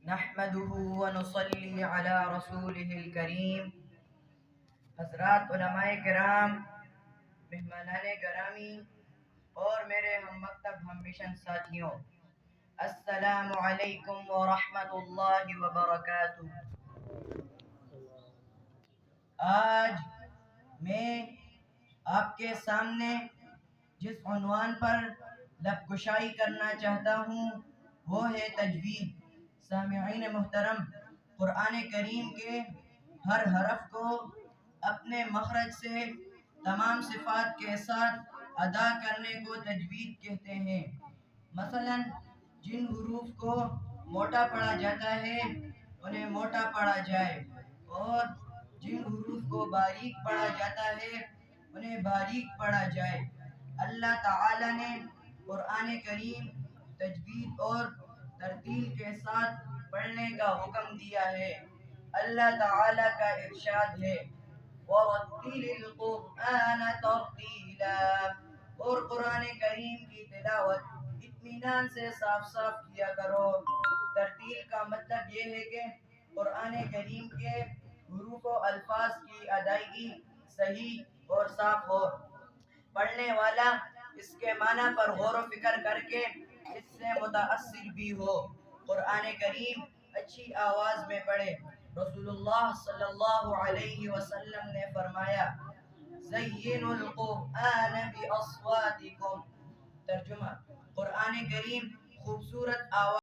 نحمده ونصلي على رسوله الكريم. حضرات علماء کرام، مہمانان گرامی اور میرے ہم مکتب ہم مشن ساتھیوں، السلام علیکم ورحمۃ اللہ وبرکاتہ. آج میں آپ کے سامنے جس عنوان پر لب گشائی کرنا چاہتا ہوں وہ ہے تجوید. سامعین محترم، قرآن کریم کے ہر حرف کو اپنے مخرج سے تمام صفات کے ساتھ ادا کرنے کو تجوید کہتے ہیں. مثلا جن حروف کو موٹا پڑھا جاتا ہے انہیں موٹا پڑھا جائے، اور جن حروف کو باریک پڑھا جاتا ہے انہیں باریک پڑھا جائے. اللہ تعالی نے قرآن کریم تجوید اور ترتیل کے ساتھ پڑھنے کا حکم دیا ہے. اللہ تعالی کا ارشاد ہے وَرَتِّلِ الْقُرْآنَ تَرْتِيلًا، اور قرآن کریم کی تلاوت اطمینان سے صاف صاف کیا کرو. ترتیل کا مطلب یہ ہے کہ قرآن کریم کے حروف و الفاظ کی ادائیگی صحیح اور صاف ہو، پڑھنے والا اس کے معنی پر غور و فکر کر کے اس سے متاثر بھی ہو. قرآن کریم اچھی آواز میں پڑھے. رسول اللہ صلی اللہ علیہ وسلم نے فرمایا زینوا القرآن باصواتکم. ترجمہ: قرآن کریم خوبصورت آواز